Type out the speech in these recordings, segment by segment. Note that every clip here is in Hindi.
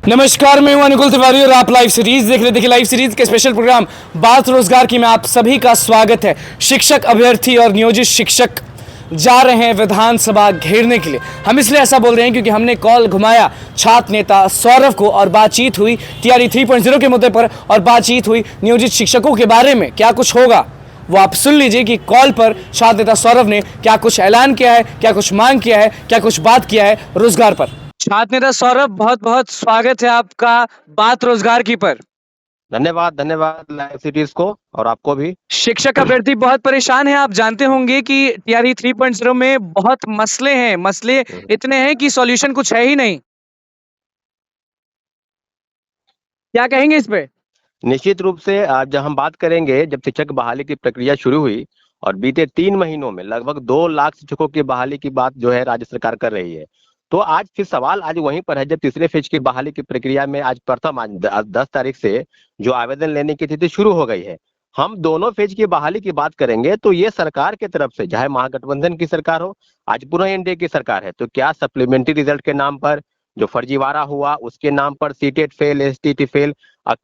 नमस्कार, मैं हूं अनुकुल तिवारी और आप लाइव सीरीज देख रहे। देखिए, लाइव सीरीज के स्पेशल प्रोग्राम बात रोजगार की में आप सभी का स्वागत है। शिक्षक अभ्यर्थी और नियोजित शिक्षक जा रहे हैं विधानसभा घेरने के लिए। हम इसलिए ऐसा बोल रहे हैं क्योंकि हमने कॉल घुमाया छात्र नेता सौरभ को और बातचीत हुई टीआरई 3.0 के मुद्दे पर और बातचीत हुई नियोजित शिक्षकों के बारे में। क्या कुछ होगा वो आप सुन लीजिए कि कॉल पर छात्र नेता सौरभ ने क्या कुछ ऐलान किया है, क्या कुछ मांग किया है, क्या कुछ बात किया है रोजगार पर। छात्र नेता सौरभ, बहुत बहुत स्वागत है आपका बात रोजगार की पर। धन्यवाद धन्यवाद लाइव सीरीज को और आपको भी। शिक्षक अभ्यर्थी बहुत परेशान है। आप जानते होंगे कि टीआरई 3.0 में बहुत मसले हैं। मसले इतने हैं कि सॉल्यूशन कुछ है ही नहीं। क्या कहेंगे इस पे? निश्चित रूप से आज जब हम बात करेंगे, जब शिक्षक बहाली की प्रक्रिया शुरू हुई और बीते 3 महीनों में लगभग 2 लाख शिक्षकों की बहाली की बात जो है राज्य सरकार कर रही है, तो आज फिर सवाल आज वहीं पर है। जब तीसरे फेज की बहाली की प्रक्रिया में आज 10 तारीख से जो आवेदन लेने की तिथि शुरू हो गई है, हम दोनों फेज की बहाली की बात करेंगे तो ये सरकार की तरफ से, चाहे महागठबंधन की सरकार हो, आज पुनः एनडीए की सरकार है, तो क्या सप्लीमेंट्री रिजल्ट के नाम पर जो फर्जीवाड़ा हुआ, उसके नाम पर सीटेट फेल, एसटीटी फेल,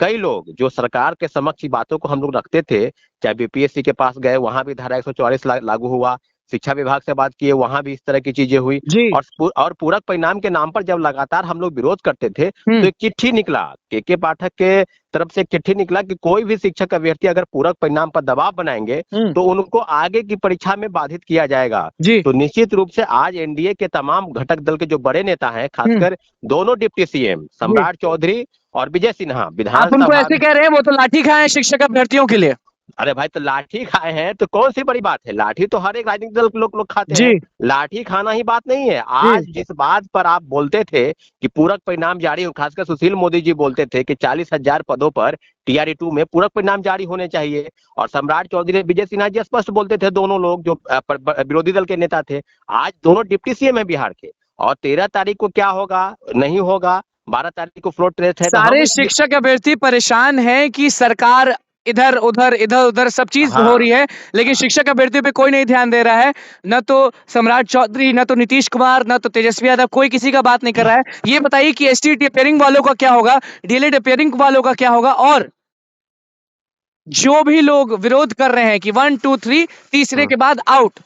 कई लोग जो सरकार के समक्ष बातों को हम लोग रखते थे, चाहे बीपीएससी के पास गए, वहां भी धारा 144 लागू हुआ, शिक्षा विभाग से बात किए, वहां भी इस तरह की चीजें हुई। जी। और पूरक परिणाम के नाम पर जब लगातार हम लोग विरोध करते थे, तो एक चिट्ठी निकला, के पाठक के तरफ से एक चिट्ठी निकला कि कोई भी शिक्षक अभ्यर्थी अगर पूरक परिणाम पर दबाव बनाएंगे तो उनको आगे की परीक्षा में बाधित किया जाएगा। जी। तो निश्चित रूप से आज एनडीए के तमाम घटक दल के जो बड़े नेता हैं, खासकर दोनों डिप्टी सीएम सम्राट चौधरी और विजय सिन्हा आप उनको विधानसभा ऐसे कह रहे हैं वो तो लाठी खाए हैं शिक्षक अभ्यर्थियों के लिए। अरे भाई, तो लाठी खाए हैं तो कौन सी बड़ी बात है? लाठी तो हर एक राजनीतिक दल के लोग खाते जी। हैं। लाठी खाना ही बात नहीं है। आज जिस बात पर आप बोलते थे कि पूरक परिणाम जारी हो, खासकर सुशील मोदी जी बोलते थे कि 40,000 पदों पर टीआरई 2 में पूरक परिणाम जारी होने चाहिए, और सम्राट चौधरी विजय सिन्हा जी स्पष्ट बोलते थे, दोनों लोग जो विरोधी दल के नेता थे। आज दोनों डिप्टी सीएम है बिहार के, और 13 तारीख को क्या होगा नहीं होगा, 12 तारीख को फ्लोर टेस्ट है। सारे शिक्षक अभ्यर्थी परेशान हैं कि सरकार इधर उधर सब चीज हो रही है, लेकिन शिक्षक अभ्यर्थियों पे कोई नहीं ध्यान दे रहा है। न तो सम्राट चौधरी, न तो नीतीश कुमार, न तो तेजस्वी यादव, कोई किसी का बात नहीं कर रहा है। ये बताइए कि एसटी अपेयरिंग वालों का क्या होगा, डीएलएड अपेयरिंग वालों का क्या होगा, और जो भी लोग विरोध कर रहे हैं कि 1 2 3 तीसरे के बाद आउट,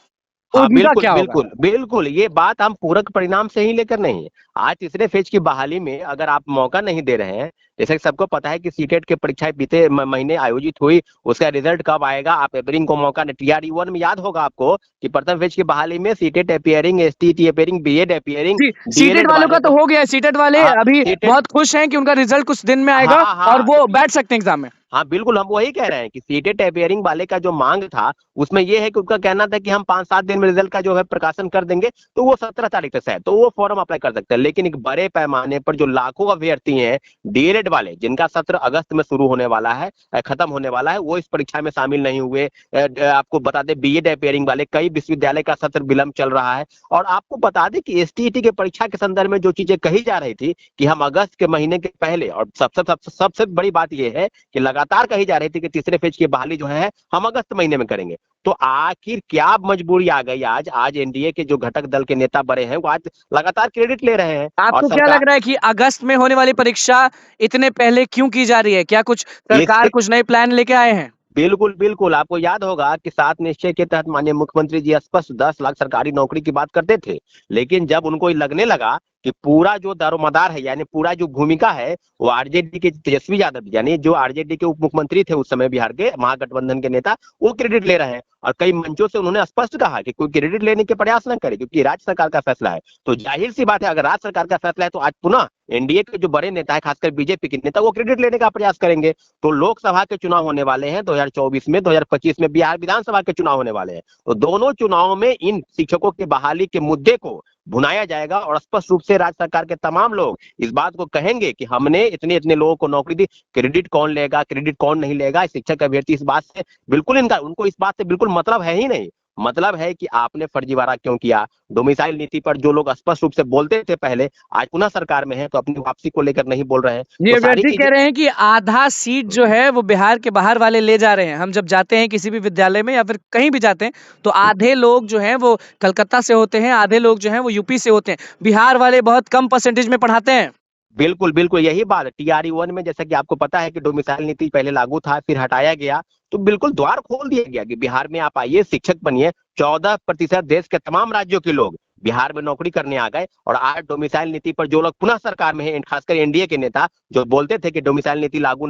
हाँ, उनका बिल्कुल क्या होगा? बिल्कुल बिल्कुल, ये बात हम पूरक परिणाम से ही लेकर नहीं है। आज तीसरे फेज की बहाली में अगर आप मौका नहीं दे रहे हैं, जैसे कि सबको पता है कि सीटेट की परीक्षाएं बीते महीने आयोजित हुई, उसका रिजल्ट कब आएगा, आप अपेयरिंग को मौका नहीं। टीआरई 1 में याद होगा आपको कि प्रथम फेज की बहाली में CTET appearing, STT appearing, BEd appearing, CTET वालों का तो हो गया। सीटेट वाले अभी बहुत खुश हैं कि उनका रिजल्ट कुछ दिन में आएगा और वो बैठ सकते हैं एग्जाम में। हाँ बिल्कुल, हम वही कह रहे हैं कि सीटेट अपेयरिंग वाले का जो मांग था, उसमें ये है कि उनका कहना था कि हम 5-7 दिन में रिजल्ट का जो है प्रकाशन कर देंगे, तो वो 17 तारीख तक है, तो वो फॉर्म अप्लाई कर सकते हैं। लेकिन एक बड़े पैमाने पर जो लाखों अभ्यर्थी हैं डीएलएड वाले, जिनका सत्र अगस्त में शुरू होने वाला है, खत्म होने वाला है, वो इस परीक्षा में शामिल नहीं हुए। आपको बता दें, बीएड अपेयरिंग वाले कई विश्वविद्यालय का सत्र विलंब चल रहा है। और आपको बता दें कि एसटीईटी के परीक्षा के संदर्भ में जो चीजें कही जा रही थी कि हम अगस्त के महीने के पहले, और सबसे बड़ी बात यह है कि लगातार कही जा रही थी कि तीसरे फेज की बहाली जो है हम अगस्त महीने में करेंगे। तो आखिर क्या मजबूरी आ गई? आज एनडीए के जो घटक दल के नेता बड़े हैं, वो आज लगातार क्रेडिट ले रहे हैं। आपको क्या लग रहा है कि अगस्त में होने वाली परीक्षा इतने पहले क्यों की जा रही है? क्या कुछ सरकार कुछ नए प्लान लेके आए हैं? बिल्कुल बिल्कुल, आपको याद होगा कि 7 निश्चय के तहत माननीय मुख्यमंत्री जी स्पष्ट 10 लाख सरकारी नौकरी की बात करते थे, लेकिन जब उनको लगने लगा कि पूरा जो दारोमदार है, यानी पूरा जो भूमिका है, वो आरजेडी के तेजस्वी यादव, यानी जो आरजेडी के उप मुख्यमंत्री थे उस समय बिहार के, महागठबंधन के नेता, वो क्रेडिट ले रहे हैं। और कई मंचों से उन्होंने स्पष्ट कहा कि कोई क्रेडिट लेने के प्रयास न करे, क्योंकि राज्य सरकार का फैसला है। तो जाहिर सी बात है, अगर राज्य सरकार का फैसला है तो आज पुनः एनडीए के जो बड़े नेता है, खासकर बीजेपी के नेता, वो क्रेडिट लेने का प्रयास करेंगे। तो लोकसभा के चुनाव होने वाले हैं 2024 में, 2025 में बिहार विधानसभा के चुनाव होने वाले हैं। तो दोनों चुनाव में इन शिक्षकों की बहाली के मुद्दे को भुनाया जाएगा, और स्पष्ट रूप से राज्य सरकार के तमाम लोग इस बात को कहेंगे कि हमने इतने इतने लोगों को नौकरी दी, क्रेडिट कौन लेगा, क्रेडिट कौन नहीं लेगा। शिक्षक अभ्यर्थी इस बात से बिल्कुल उनको इस बात से बिल्कुल मतलब है ही नहीं। मतलब है कि आपने फर्जीवाड़ा क्यों किया। डोमिसाइल नीति पर जो लोग स्पष्ट रूप से बोलते थे पहले, आज पुनः सरकार में है तो अपनी वापसी को लेकर नहीं बोल रहे हैं। ये तो अभ्यर्थी कह रहे हैं कि आधा सीट जो है वो बिहार के बाहर वाले ले जा रहे हैं। हम जब जाते हैं किसी भी विद्यालय में या फिर कहीं भी जाते हैं, तो आधे लोग जो हैं वो कलकत्ता से होते हैं, आधे लोग जो हैं वो यूपी से होते हैं। बिहार वाले बहुत कम परसेंटेज में पढ़ाते हैं। बिल्कुल बिल्कुल यही बात है। TRE 1 में जैसा कि आपको पता है कि डोमिसाइल नीति पहले लागू था, फिर हटाया गया, तो बिल्कुल द्वार खोल दिया गया कि बिहार में आप आइए, शिक्षक बनिए। 14% देश के तमाम राज्यों के लोग बिहार में नौकरी करने आ गए। और आज डोमिसाइल नीति पर जो लोग पुनः सरकार में हैं, खासकर एनडीए के नेता, जो बोलते थे कि डोमिसाइल नीति लागू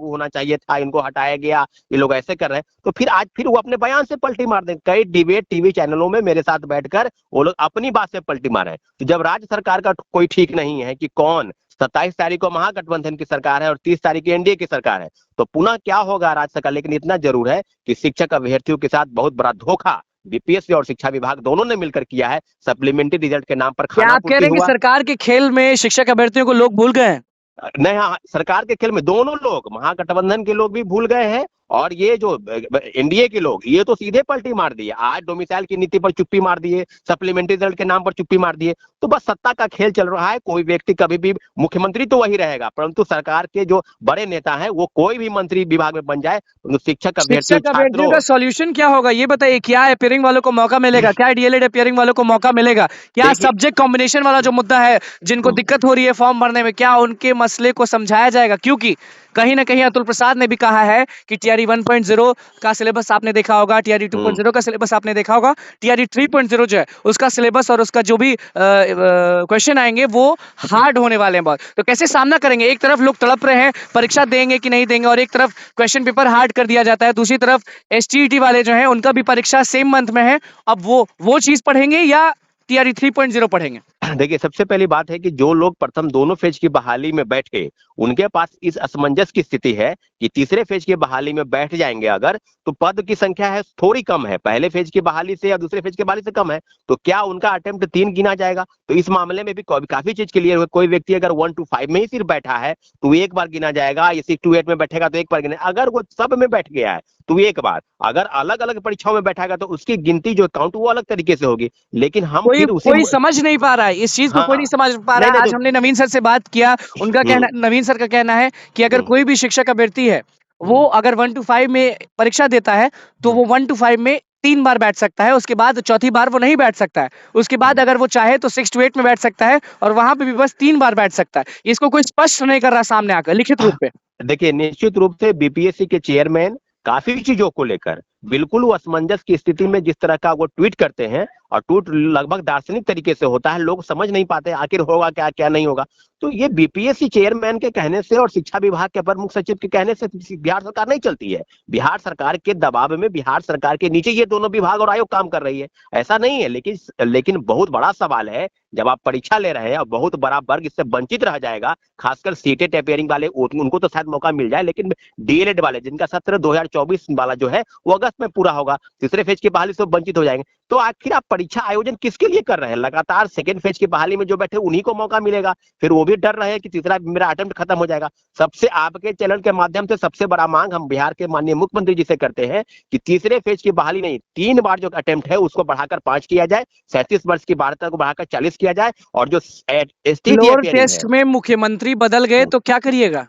होना चाहिए था, इनको हटाया गया, ये लोग ऐसे कर रहे हैं, तो फिर आज फिर वो अपने बयान से पलटी मार दें। कई डिबेट टीवी चैनलों में मेरे साथ बैठकर वो लोग अपनी बात से पलटी मारे हैं। तो जब राज्य सरकार का कोई ठीक नहीं है कि कौन, 27 तारीख को महागठबंधन की सरकार है और 30 तारीख की एनडीए की सरकार है, तो पुनः क्या होगा राज्य सरकार। लेकिन इतना जरूर है कि शिक्षक अभ्यर्थियों के साथ बहुत बड़ा धोखा बीपीएससी और शिक्षा विभाग दोनों ने मिलकर किया है। सप्लीमेंट्री रिजल्ट के नाम पर क्या खाना आप कह पूर्ति रहे हैं कि हुआ। सरकार के खेल में शिक्षक अभ्यर्थियों को लोग भूल गए हैं? नहीं, हाँ, सरकार के खेल में दोनों लोग, महागठबंधन के लोग भी भूल गए हैं और ये जो एनडीए के लोग, ये तो सीधे पलटी मार दिए। आज डोमिसाइल की नीति पर चुप्पी मार दिए, सप्लीमेंट्री रिजल्ट के नाम पर चुप्पी मार दिए। तो बस सत्ता का खेल चल रहा है। कोई व्यक्ति कभी भी मुख्यमंत्री तो वही रहेगा, परंतु सरकार के जो बड़े नेता हैं वो कोई भी मंत्री विभाग में बन जाए, तो शिक्षक अभ्यर्थियों, शिक्षक अभ्यर्थियों छात्रों। का सॉल्यूशन क्या होगा ये बताइए? क्या अपियरिंग वालों को मौका मिलेगा? क्या डीएलएड अपियरिंग वालों को मौका मिलेगा? क्या देखिए, सब्जेक्ट कॉम्बिनेशन वाला जो मुद्दा है, जिनको दिक्कत हो रही है फॉर्म भरने में, क्या उनके मसले को समझाया जाएगा? क्योंकि कहीं ना कहीं अतुल प्रसाद ने भी कहा है कि टीआरई 1.0 का सिलेबस आपने देखा होगा, टीआरई 2.0 का सिलेबस आपने देखा होगा, टीआरई 3.0 जो है उसका सिलेबस और उसका जो भी क्वेश्चन आएंगे वो हार्ड होने वाले हैं बहुत। तो कैसे सामना करेंगे? एक तरफ लोग तड़प रहे हैं परीक्षा देंगे कि नहीं देंगे, और एक तरफ क्वेश्चन पेपर हार्ड कर दिया जाता है, दूसरी तरफ एसटीईटी वाले जो हैं उनका भी परीक्षा सेम मंथ में है। अब वो चीज पढ़ेंगे या टीआरई 3.0 पढ़ेंगे? देखिए, सबसे पहली बात है कि जो लोग प्रथम दोनों फेज की बहाली में बैठे, उनके पास इस असमंजस की स्थिति है कि तीसरे फेज की बहाली में बैठ जाएंगे अगर, तो पद की संख्या है थोड़ी कम है, पहले फेज की बहाली से या दूसरे फेज की बहाली से कम है, तो क्या उनका अटेम्प्ट 3 गिना जाएगा? तो इस मामले में भी काफी चीज क्लियर है। कोई व्यक्ति अगर 1 to 5 में ही सिर्फ बैठा है तो एक बार गिना जाएगा, या 6 to 8 में बैठेगा तो एक बार गिना। अगर वो सब में बैठ गया है तो एक बार, अगर अलग अलग परीक्षाओं में बैठेगा तो उसकी गिनती जो काउंट वो अलग तरीके से होगी। लेकिन हम कोई फिर उसी, कोई समझ नहीं पा रहा है इस चीज को, कोई नहीं हाँ, समझ पा रहा नहीं है। नहीं आज तो, हमने नवीन सर से बात किया, उनका कहना, हम्म, नवीन सर का कहना है कि अगर हम्म, कोई भी शिक्षक अभ्यर्थी है वो अगर 1 to 5 में परीक्षा देता है तो वो 1 to 5 में 3 बार बैठ सकता है, उसके बाद चौथी बार वो नहीं बैठ सकता है। उसके बाद अगर वो चाहे तो 6 to 8 में बैठ सकता है और वहां पे भी बस 3 बार बैठ सकता है। इसको कोई स्पष्ट नहीं कर रहा सामने आकर लिखित रूप पे। देखिए, निश्चित रूप से बीपीएससी के चेयरमैन काफी चीजों को लेकर बिल्कुल वो असमंजस की स्थिति में, जिस तरह का वो ट्वीट करते हैं, और ट्वीट लगभग दार्शनिक तरीके से होता है, लोग समझ नहीं पाते आखिर होगा क्या क्या नहीं होगा। तो ये बीपीएससी चेयरमैन के कहने से और शिक्षा विभाग के अपर मुख्य सचिव के कहने से बिहार सरकार नहीं चलती है। बिहार सरकार के दबाव में, बिहार सरकार के नीचे ये दोनों विभाग और आयोग काम कर रही है, ऐसा नहीं है। लेकिन बहुत बड़ा सवाल है, जब आप परीक्षा ले रहे हैं और बहुत बड़ा वर्ग इससे वंचित रह जाएगा, खासकर सीटेट अपेयरिंग वाले, उनको तो शायद मौका मिल जाए, लेकिन डीएलएड वाले जिनका सत्र 2024 वाला जो है वो अगस्त में पूरा होगा, तीसरे फेज की बहाली से वंचित हो जाएंगे। तो आखिर आप परीक्षा आयोजन किसके लिए कर रहे हैं? लगातार सेकंड फेज की बहाली में जो बैठे उन्हीं को मौका मिलेगा, फिर वो भी डर रहे हैं कि तीसरा मेरा अटेम्प्ट खत्म हो जाएगा। सबसे आपके चैनल के माध्यम से सबसे बड़ा मांग हम बिहार के माननीय मुख्यमंत्री जी से करते हैं कि तीसरे फेज की बहाली नहीं, 3 बार जो अटेम्प्ट है उसको बढ़ाकर 5 किया जाए, 37 वर्ष की बाध्यता को बढ़ाकर 40 किया जाए, और जो एसटीटी फ्लोर अपियरिंग है, टेस्ट में मुख्यमंत्री बदल गए तो क्या करिएगा?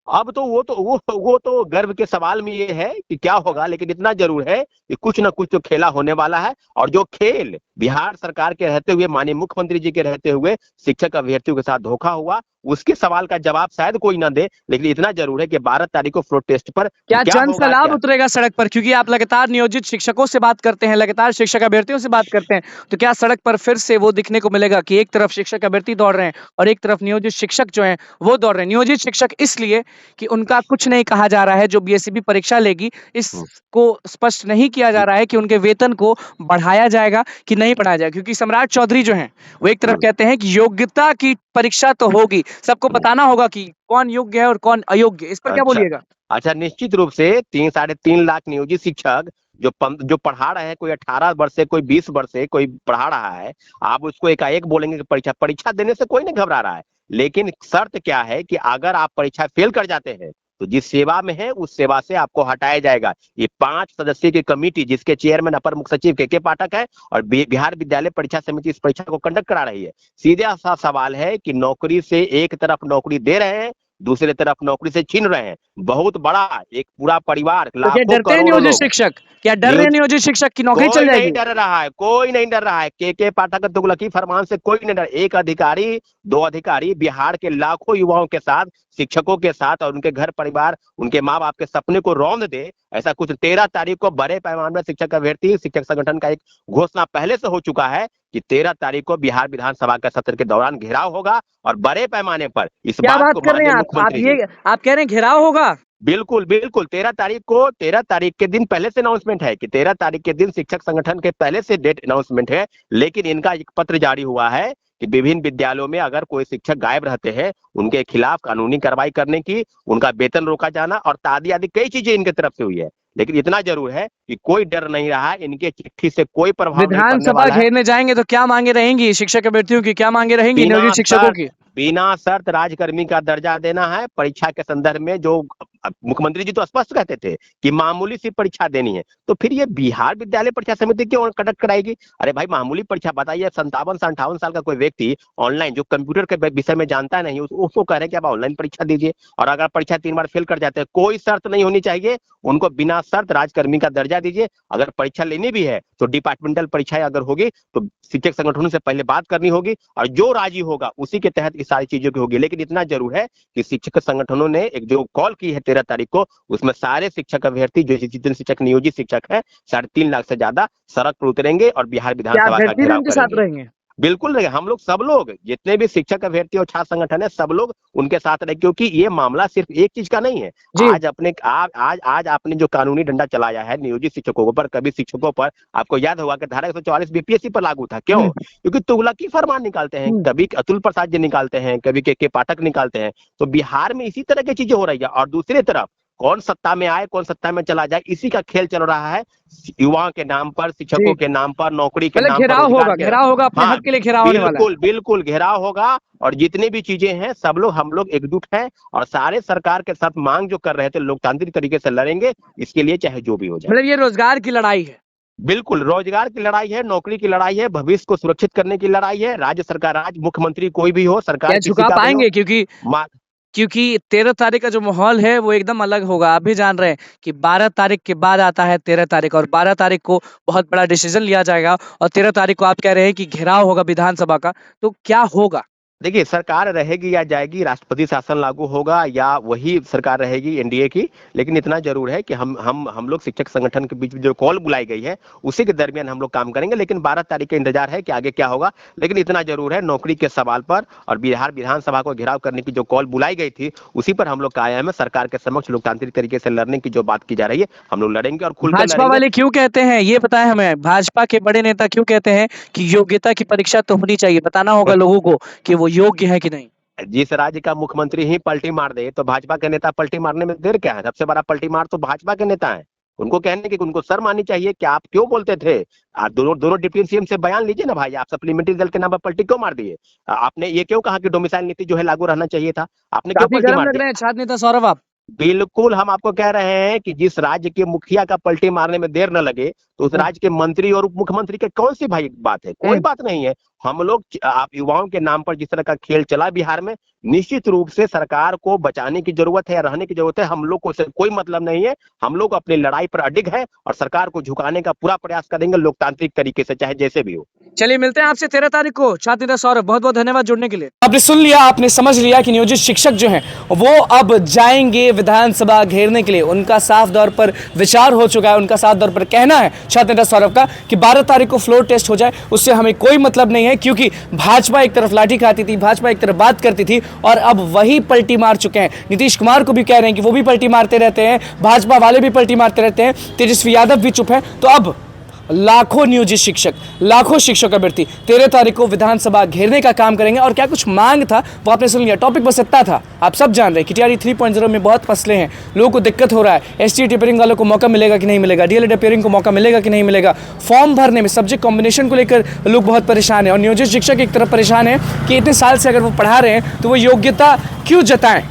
अब तो वो तो गर्व के सवाल में ये है कि क्या होगा। लेकिन इतना जरूर है कि कुछ ना कुछ तो खेला होने वाला है, और जो खेल बिहार सरकार के रहते हुए, माननीय मुख्यमंत्री जी के रहते हुए शिक्षक अभ्यर्थियों के साथ धोखा हुआ, उसके सवाल का जवाब शायद कोई ना दे। लेकिन इतना जरूर है कि 12 तारीख को फ्लोर टेस्ट पर क्या क्या जन होगा सैलाब क्या। उतरेगा सड़क पर? क्योंकि आप लगातार नियोजित शिक्षकों से बात करते हैं, लगातार शिक्षक अभ्यर्थियों से बात करते हैं, तो क्या सड़क पर फिर से वो दिखने को मिलेगा कि एक तरफ शिक्षक अभ्यर्थी दौड़ रहे हैं और एक तरफ नियोजित शिक्षक जो हैं वो दौड़ रहे हैं? नियोजित शिक्षक इसलिए कि उनका कुछ नहीं कहा जा रहा है, जो बीएसईबी परीक्षा लेगी इसको स्पष्ट नहीं किया जा रहा है कि उनके वेतन को बढ़ाया जाएगा कि नहीं बढ़ाया जाएगा। क्योंकि सम्राट चौधरी जो हैं वो एक तरफ कहते हैं कि योग्यता की परीक्षा तो होगी, सबको बताना होगा कि कौन योग्य है और कौन अयोग्य। इस पर क्या अच्छा, बोलिएगा? अच्छा, निश्चित रूप से 3-3.5 लाख नियोजित शिक्षक जो पढ़ा रहे हैं, कोई 18 वर्ष से, कोई 20 वर्ष से कोई पढ़ा रहा है, आप उसको एकाएक बोलेंगे कि परीक्षा परीक्षा देने से कोई नहीं घबरा रहा है। लेकिन शर्त क्या है कि अगर आप परीक्षा फेल कर जाते हैं तो जिस सेवा में है उस सेवा से आपको हटाया जाएगा। ये 5 सदस्यीय की कमेटी, जिसके चेयरमैन अपर मुख्य सचिव के पाठक है, और बिहार विद्यालय परीक्षा समिति इस परीक्षा को कंडक्ट करा रही है। सीधा सा सवाल है कि नौकरी से एक तरफ नौकरी दे रहे हैं, दूसरी तरफ नौकरी से छीन रहे हैं। बहुत बड़ा एक पूरा परिवार, तो क्या लाखों डरते हैं करोड़ों नियोजित लोग। शिक्षक? क्या डर रहे हैं नियोजित नियोजित शिक्षक की नौकरी चल कोई नहीं जाएगी? डर रहा है, कोई नहीं डर रहा है। के पाठक के तुगलकी फरमान से कोई नहीं डर। एक अधिकारी, दो अधिकारी बिहार के लाखों युवाओं के साथ, शिक्षकों के साथ और उनके घर परिवार, उनके माँ बाप के सपने को रौंद दे, ऐसा कुछ 13 तारीख को बड़े पैमाने में शिक्षक अभ्यर्थी, शिक्षक संगठन का एक घोषणा पहले से हो चुका है कि 13 तारीख को बिहार विधानसभा का सत्र के दौरान घेराव होगा और बड़े पैमाने पर इस क्या बात बात को कर रहे माननीय हैं आप मुख्यमंत्री जी, ये आप कह रहे हैं घेराव होगा? बिल्कुल बिल्कुल 13 तारीख के दिन पहले से अनाउंसमेंट है कि 13 तारीख के दिन शिक्षक संगठन के पहले से डेट अनाउंसमेंट है। लेकिन इनका एक पत्र जारी हुआ है कि विभिन्न विद्यालयों में अगर कोई शिक्षक गायब रहते हैं, उनके खिलाफ कानूनी कार्रवाई करने की, उनका वेतन रोका जाना और आदि आदि कई चीजें इनके तरफ से हुई है। लेकिन इतना जरूर है कि कोई डर नहीं रहा है, इनके चिट्ठी से कोई प्रभाव नहीं पड़ने विधानसभा वाला है। घेरने जाएंगे तो क्या मांगे रहेंगी शिक्षक अभ्यर्थियों की? क्या मांगे रहेंगी बिना नियोजित शिक्षकों की? बिना शर्त राजकर्मी का दर्जा देना है। परीक्षा के संदर्भ में जो मुख्यमंत्री जी तो स्पष्ट कहते थे कि मामूली सी परीक्षा देनी है, तो फिर ये बिहार विद्यालय परीक्षा समिति क्यों कंडक्ट कराएगी? अरे भाई मामूली परीक्षा बताइए। 57 से 58 साल का कोई व्यक्ति ऑनलाइन जो कंप्यूटर के विषय में जानता नहीं, उसको कह रहे हैं कि आप ऑनलाइन परीक्षा दीजिए, और अगर परीक्षा 3 बार फेल कर जाते हैं, कोई शर्त नहीं होनी चाहिए, उनको बिना शर्त राजकर्मी का दर्जा दीजिए। अगर परीक्षा लेनी भी है तो डिपार्टमेंटल परीक्षाएं अगर होगी तो शिक्षक संगठनों से पहले बात करनी होगी और जो राजी होगा उसी के तहत इस सारी चीजों की होगी। लेकिन इतना जरूर है कि शिक्षक संगठनों ने एक जो कॉल की है 13 तारीख को, उसमें सारे शिक्षक अभ्यर्थी जो जितने शिक्षक नियोजित शिक्षक है 3.5 लाख से ज्यादा सड़क पर उतरेंगे और बिहार क्या विधानसभा का अभ्यर्थी भी घेराव उनके साथ करेंगे। रहेंगे? बिल्कुल रहेंगे। हम लोग सब लोग जितने भी शिक्षक अभ्यर्थी और छात्र संगठन है, सब लोग उनके साथ रहे, क्योंकि ये मामला सिर्फ एक चीज का नहीं है। जी। आज आपने जो कानूनी डंडा चलाया है नियोजित शिक्षकों पर, कभी शिक्षकों पर, आपको याद होगा कि धारा 144 बीपीएससी पर लागू था। क्यों? क्योंकि तुगलकी फरमान निकालते हैं, कभी अतुल प्रसाद जी निकालते हैं, कभी के पाठक निकालते हैं। तो बिहार में इसी तरह की चीजें हो रही है और दूसरी तरफ कौन सत्ता में आए, कौन सत्ता में चला जाए, इसी का खेल चल रहा है। युवाओं के नाम पर, शिक्षकों के नाम पर, नौकरी के नाम पर, घेराव होगा, के घेराव होगा, अपने हाँ, हक के लिए घेराव होने वाला है। बिल्कुल बिल्कुल घेराव होगा। और जितनी भी चीजें हैं सब लोग, हम लोग एकजुट हैं और सारे सरकार के साथ मांग जो कर रहे थे लोकतांत्रिक तरीके से लड़ेंगे इसके लिए, चाहे जो भी हो जाए। मतलब ये रोजगार की लड़ाई है? बिल्कुल रोजगार की लड़ाई है, नौकरी की लड़ाई है, भविष्य को सुरक्षित करने की लड़ाई है। राज्य सरकार, राज्य मुख्यमंत्री कोई भी हो, सरकार क्या किसी झुका का भी हो, पाएंगे? क्योंकि 13 तारीख का जो माहौल है वो एकदम अलग होगा। आप भी जान रहे हैं कि 12 तारीख के बाद आता है 13 तारीख, और 12 तारीख को बहुत बड़ा डिसीजन लिया जाएगा और 13 तारीख को आप कह रहे हैं कि घेराव होगा विधानसभा का, तो क्या होगा? देखिए सरकार रहेगी या जाएगी, राष्ट्रपति शासन लागू होगा या वही सरकार रहेगी एनडीए की। लेकिन इतना जरूर है कि हम लोग शिक्षक संगठन के बीच में जो कॉल बुलाई गई है उसी के दरमियान हम लोग काम करेंगे। लेकिन 12 तारीख का इंतजार है कि आगे क्या होगा। लेकिन इतना जरूर है, नौकरी के सवाल पर और बिहार विधानसभा को घेराव करने की जो कॉल बुलाई गई थी उसी पर हम लोग कायम है। सरकार के समक्ष लोकतांत्रिक तरीके से लड़ने की जो बात की जा रही है, हम लोग लड़ेंगे और खुलकर भाजपा लड़ेंगे। वाले क्यों कहते हैं ये बताएं हमें? भाजपा के बड़े नेता क्यों कहते हैं कि योग्यता की परीक्षा तो होनी चाहिए? बताना होगा लोगों को कि वो योग्य है कि नहीं। जिस राज्य का मुख्यमंत्री ही पलटी मार दे तो भाजपा के नेता पलटी मारने में देर क्या है? सबसे बड़ा पलटी मार तो भाजपा के नेता है। उनको कहने की उनको शर्म आनी चाहिए कि आप क्यों बोलते थे। आप दोनों डिप्टी सीएम से बयान लीजिए ना भाई, आप सप्लीमेंट्री दल के नाम पर पलटी क्यों मार दिए? आपने ये क्यों कहा कि डोमिसाइल नीति जो है लागू रहना चाहिए था? आपने क्यों काफी पलटी गर्म मार लग दी? रहे हैं छात्र नेता सौरभ आप। बिल्कुल, हम आपको कह रहे हैं कि जिस राज्य के मुखिया का पलटी मारने में देर न लगे तो उस राज्य के मंत्री और उप मुख्यमंत्री के कौन सी भाई बात है? कोई बात नहीं है। हम लोग, आप युवाओं के नाम पर जिस तरह का खेल चला बिहार में, निश्चित रूप से सरकार को बचाने की जरूरत है या रहने की जरूरत है। हम लोग को कोई मतलब नहीं है। हम लोग अपनी लड़ाई पर अडिग है और सरकार को झुकाने का पूरा प्रयास करेंगे लोकतांत्रिक तरीके से, चाहे जैसे भी हो। चलिए मिलते हैं आपसे 13 तारीख को। छात्र नेता सौरभ, बहुत बहुत धन्यवाद जुड़ने के लिए। आपने सुन लिया, आपने समझ लिया कि नियोजित शिक्षक जो हैं वो अब जाएंगे विधानसभा घेरने के लिए। उनका साफ तौर पर विचार हो चुका है, उनका साफ तौर पर कहना है छात्र नेता सौरभ का कि 12 तारीख को फ्लोर टेस्ट हो जाए, उससे हमें कोई मतलब नहीं है। क्योंकि भाजपा एक तरफ लाठी खाती थी, भाजपा एक तरफ बात करती थी और अब वही पलटी मार चुके हैं। नीतीश कुमार को भी कह रहे हैं कि वो भी पलटी मारते रहते हैं, भाजपा वाले भी पलटी मारते रहते हैं, तेजस्वी यादव भी चुप है। तो अब लाखों नियोजित शिक्षक, लाखों शिक्षक अभ्यर्थी 13 तारीख को विधानसभा घेरने का काम करेंगे। और क्या कुछ मांग था वो आपने सुन लिया। टॉपिक बस इतना था, आप सब जान रहे हैं कि टीआरई 3.0 में बहुत मसले हैं, लोगों को दिक्कत हो रहा है। एसटीईटी अपियरिंग वालों को मौका मिलेगा कि नहीं मिलेगा, डीएलएड अपियरिंग को मौका मिलेगा कि नहीं मिलेगा, फॉर्म भरने में सब्जेक्ट कॉम्बिनेशन को लेकर लोग बहुत परेशान हैं। और नियोजित शिक्षक एक तरफ परेशान है कि इतने साल से अगर वो पढ़ा रहे हैं तो वो योग्यता क्यों जताएं,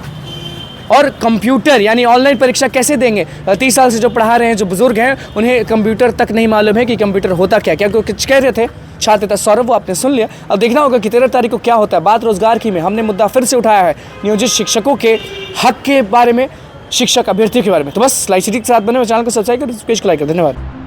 और कंप्यूटर यानी ऑनलाइन परीक्षा कैसे देंगे? 30 साल से जो पढ़ा रहे हैं, जो बुजुर्ग हैं, उन्हें कंप्यूटर तक नहीं मालूम है कि कंप्यूटर होता क्या। क्या कुछ कह रहे थे छात्र नेता सौरभ, वो आपने सुन लिया। अब देखना होगा कि 13 तारीख को क्या होता है। बात रोजगार की में हमने मुद्दा फिर से उठाया है नियोजित शिक्षकों के हक के बारे में, शिक्षक अभ्यर्थियों के बारे में। तो बस लाइव सिटी के साथ बने हुए, चैनल को सब्सक्राइब करें, पेज को लाइक करें। धन्यवाद।